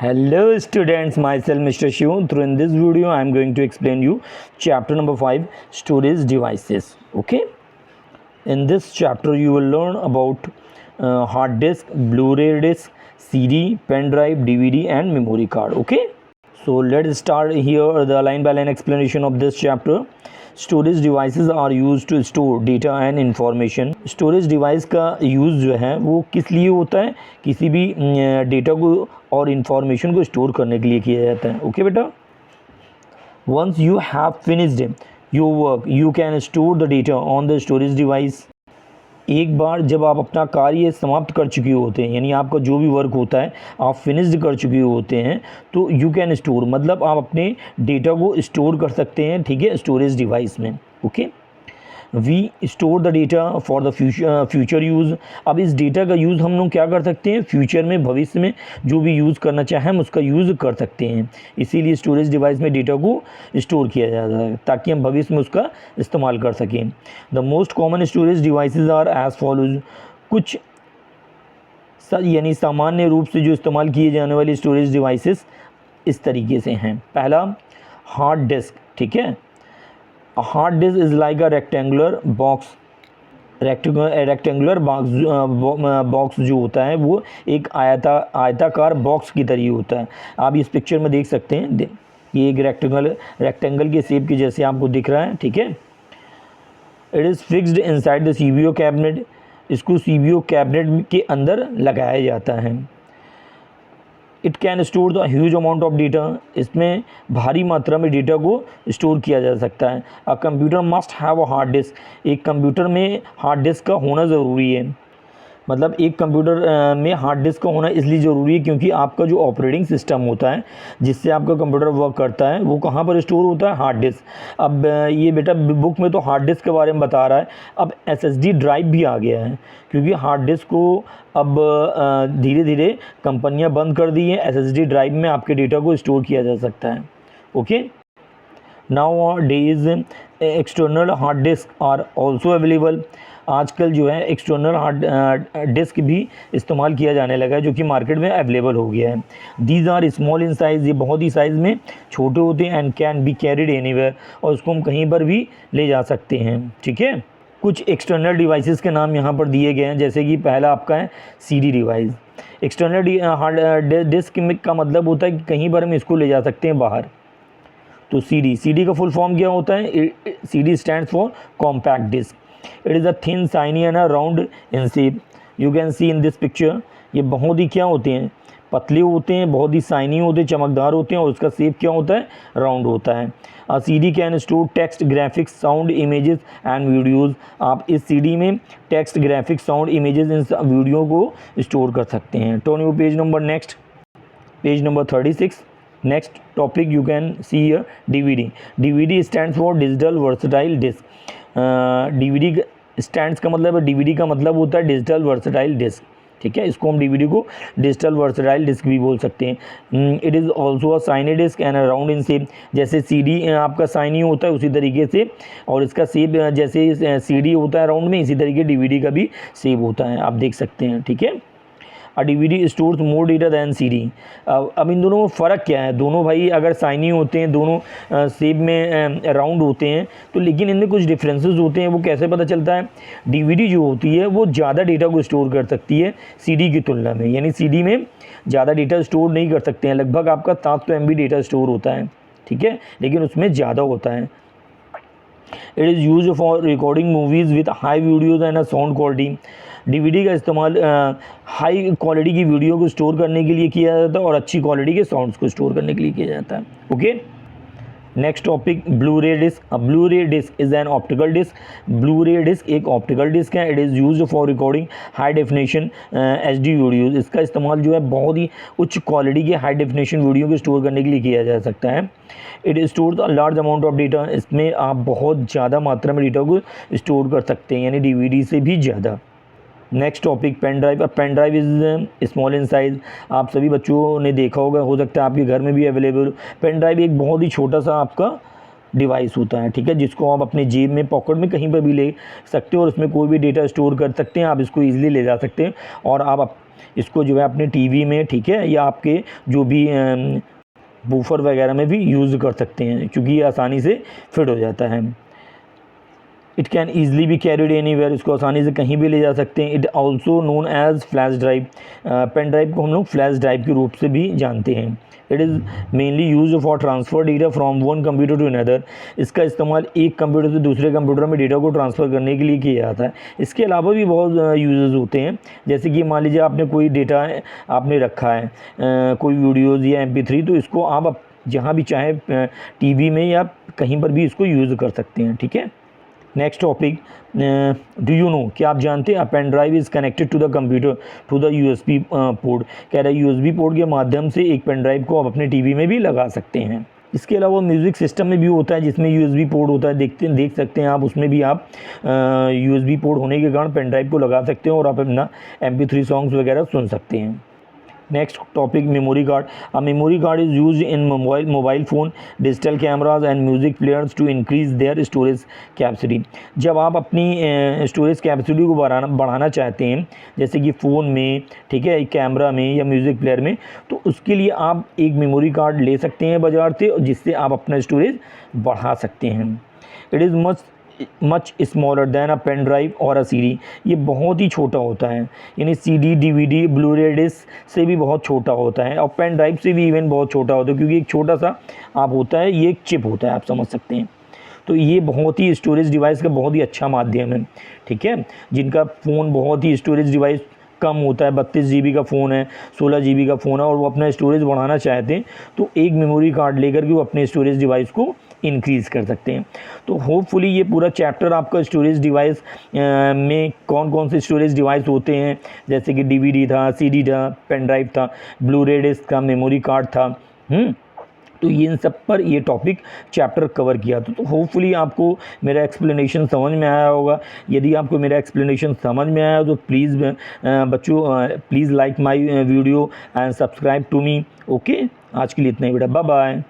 Hello students, myself Mr. Shiv. Through in this video I am going to explain you chapter number 5, storage devices. Okay, in this chapter you will learn about hard disk, Blu-ray disc, CD, pen drive, DVD and memory card. Okay, so let's start here the line by line explanation of this chapter. Storage devices are use to store data and information. Storage device का use जो है वो किस लिए होता है, किसी भी डेटा को और इन्फॉर्मेशन को स्टोर करने के लिए किया जाता है। ओके बेटा, once you have finished your work you can store the data on the storage device. एक बार जब आप अपना कार्य समाप्त कर चुके होते हैं, यानी आपका जो भी वर्क होता है आप फिनिश्ड कर चुके होते हैं, तो यू कैन स्टोर मतलब आप अपने डेटा को स्टोर कर सकते हैं, ठीक है, स्टोरेज डिवाइस में। Okay, we store the data for the future use. अब इस डेटा का यूज़ हम लोग क्या कर सकते हैं, फ्यूचर में, भविष्य में जो भी यूज़ करना चाहें हम उसका यूज़ कर सकते हैं। इसीलिए स्टोरेज डिवाइस में डेटा को स्टोर किया जाता है ताकि हम भविष्य में उसका इस्तेमाल कर सकें। The most common storage devices are as follows. कुछ यानी सामान्य रूप से जो इस्तेमाल किए जाने वाली स्टोरेज डिवाइसेस इस तरीके से हैं। पहला, हार्ड डिस्क, ठीक है। A hard disk is like a rectangular box box जो होता है वो एक आयताकार बॉक्स की तरह होता है। आप इस पिक्चर में देख सकते हैं, ये एक रेक्टेंगल के शेप के जैसे आपको दिख रहा है, ठीक है। It is fixed inside the CBO cabinet. इसको सीबीओ कैबिनेट के अंदर लगाया जाता है। It can store the huge amount of data. इसमें भारी मात्रा में डेटा को स्टोर किया जा सकता है। A computer must have a hard disk. एक कंप्यूटर में हार्ड डिस्क का होना ज़रूरी है। मतलब एक कंप्यूटर में हार्ड डिस्क का होना इसलिए ज़रूरी है क्योंकि आपका जो ऑपरेटिंग सिस्टम होता है जिससे आपका कंप्यूटर वर्क करता है वो कहाँ पर स्टोर होता है, हार्ड डिस्क। अब ये बेटा बुक में तो हार्ड डिस्क के बारे में बता रहा है, अब एसएसडी ड्राइव भी आ गया है क्योंकि हार्ड डिस्क को अब धीरे धीरे कंपनियां बंद कर दी हैं। एसएसडी ड्राइव में आपके डेटा को स्टोर किया जा सकता है। Okay, nowadays external hard disk are also available. आजकल जो है एक्सटर्नल हार्ड डिस्क भी इस्तेमाल किया जाने लगा है जो कि मार्केट में अवेलेबल हो गया है। These are small in size, ये बहुत ही साइज़ में छोटे होते हैं। And can be carried anywhere, और उसको हम कहीं पर भी ले जा सकते हैं, ठीक है। कुछ एक्सटर्नल डिवाइसेस के नाम यहाँ पर दिए गए हैं, जैसे कि पहला आपका है CD device. External hard disc का मतलब होता है कि कहीं पर हम इसको ले जा सकते हैं बाहर। तो सीडी का फुल फॉर्म क्या होता है, CD stands for compact disc. It is a thin shiny and a round in shape. You can see in this picture. ये बहुत ही क्या होते हैं, पतले होते हैं, बहुत ही साइनी होते हैं, चमकदार होते हैं, और उसका शेप क्या होता है, राउंड होता है। A CD can store text, graphics, sound, images and videos. आप इस सीडी में टेक्स्ट, ग्राफिक्स, साउंड, इमेजेस, इन वीडियो को स्टोर कर सकते हैं। Turn your page number next, page number 36। Next topic you can see here, DVD. DVD stands for digital versatile disc. DVD stands का मतलब है, डीवीडी का मतलब होता है डिजिटल वर्सटाइल डिस्क, ठीक है। इसको हम डीवीडी को डिजिटल वर्सटाइल डिस्क भी बोल सकते हैं। It is also a shiny disc and round in shape. जैसे सीडी आपका साइनी होता है उसी तरीके से, और इसका शेप जैसे सीडी होता है राउंड में, इसी तरीके डीवीडी का भी शेप होता है, आप देख सकते हैं, ठीक है। A DVD stores more data than CD. अब इन दोनों में फ़र्क क्या है, दोनों भाई अगर साइनी होते हैं, दोनों शेप में राउंड होते हैं, तो लेकिन इनमें कुछ डिफरेंसेस होते हैं। वो कैसे पता चलता है, डीवीडी जो होती है वो ज़्यादा डेटा को स्टोर कर सकती है सीडी की तुलना में। यानी सीडी में ज़्यादा डेटा स्टोर नहीं कर सकते हैं, लगभग आपका 700 MB डेटा स्टोर होता है, ठीक है, लेकिन उसमें ज़्यादा होता है। It is use for recording movies with high videos and a sound quality. DVD का इस्तेमाल हाई क्वालिटी की वीडियो को स्टोर करने के लिए किया जाता है और अच्छी क्वालिटी के साउंड्स को स्टोर करने के लिए किया जाता है। Okay, next topic, Blu ray disc. Blu ray disc is an optical disc. Blu ray disc एक ऑप्टिकल डिस्क है। It is used for recording high definition HD videos. इसका इस्तेमाल जो है बहुत ही उच्च क्वालिटी के हाई डेफिनेशन वीडियो को स्टोर करने के लिए किया जा सकता है। It store a large amount of data. इसमें आप बहुत ज़्यादा मात्रा में डेटा को स्टोर कर सकते हैं, यानी DVD से भी ज़्यादा। Next topic, pen drive. Pen drive is small in size. आप सभी बच्चों ने देखा होगा, हो सकता है आपके घर में भी अवेलेबल। पेन ड्राइव एक बहुत ही छोटा सा आपका डिवाइस होता है, ठीक है, जिसको आप अपने जेब में, पॉकेट में कहीं पर भी ले सकते हो और उसमें कोई भी डेटा स्टोर कर सकते हैं। आप इसको ईजिली ले जा सकते हैं और आप इसको जो है अपने टीवी में, ठीक है, या आपके जो भी बूफर वगैरह में भी यूज़ कर सकते हैं, क्योंकि ये आसानी से फिट हो जाता है। It can easily be carried anywhere, इसको आसानी से कहीं भी ले जा सकते हैं। It also known as flash drive, pen drive को हम लोग फ्लैश ड्राइव के रूप से भी जानते हैं। It is mainly use for transfer data from one computer to another, इसका इस्तेमाल एक कंप्यूटर से दूसरे कंप्यूटर में डेटा को ट्रांसफ़र करने के लिए किया जाता है। इसके अलावा भी बहुत यूजेस होते हैं, जैसे कि मान लीजिए आपने कोई डेटा आपने रखा है, कोई वीडियोज़ या MP3, तो इसको आप जहाँ भी चाहे टीवी में या कहीं पर भी इसको यूज़ कर सकते हैं, ठीक है। Next topic, do you know, क्या आप जानते हैं pen drive is connected to the computer through the USB port, कह रहा है USB पोर्ट के माध्यम से एक पेन ड्राइव को आप अपने टीवी में भी लगा सकते हैं। इसके अलावा म्यूज़िक सिस्टम में भी होता है जिसमें USB पोर्ट होता है, देख सकते हैं आप, उसमें भी आप USB पोर्ट होने के कारण पेन ड्राइव को लगा सकते हैं और आप अपना MP3 सॉन्ग्स वगैरह सुन सकते हैं। Next topic, memory card. A memory card is use in mobile phone, digital cameras and music players to increase their storage capacity. जब आप अपनी स्टोरेज कैपेसिटी को बढ़ाना चाहते हैं, जैसे कि फ़ोन में, ठीक है, कैमरा में या म्यूज़िक प्लेयर में, तो उसके लिए आप एक मेमोरी कार्ड ले सकते हैं बाज़ार से, जिससे आप अपना स्टोरेज बढ़ा सकते हैं। It is much smaller than a pen drive और अ CD, ये बहुत ही छोटा होता है, यानी CD, DVD, ब्लूरे डिस्क से भी बहुत छोटा होता है और पेन ड्राइव से भी इवन बहुत छोटा होता है, क्योंकि एक छोटा सा आप होता है, ये एक चिप होता है, आप समझ सकते हैं। तो ये बहुत ही स्टोरेज डिवाइस का बहुत ही अच्छा माध्यम है, ठीक है। जिनका फ़ोन बहुत ही स्टोरेज डिवाइस कम होता है, 32 GB का फ़ोन है, 16 GB का फ़ोन है, और वो अपना स्टोरेज बढ़ाना चाहते हैं, तो एक मेमोरी कार्ड लेकर के वो अपने स्टोरेज डिवाइस को इंक्रीज़ कर सकते हैं। तो होपफुली ये पूरा चैप्टर आपका स्टोरेज डिवाइस में कौन कौन से स्टोरेज डिवाइस होते हैं, जैसे कि DVD था, CD था, पेन ड्राइव था, ब्लूरे डिस्क था, मेमोरी कार्ड था, तो ये इन सब पर ये टॉपिक चैप्टर कवर किया। तो होपफुली आपको मेरा एक्सप्लेनेशन समझ में आया होगा। यदि आपको मेरा एक्सप्लेनेशन समझ में आया तो प्लीज़ बच्चों please like my video and subscribe to me. Okay, आज के लिए इतना ही बेटा, बाय बाय।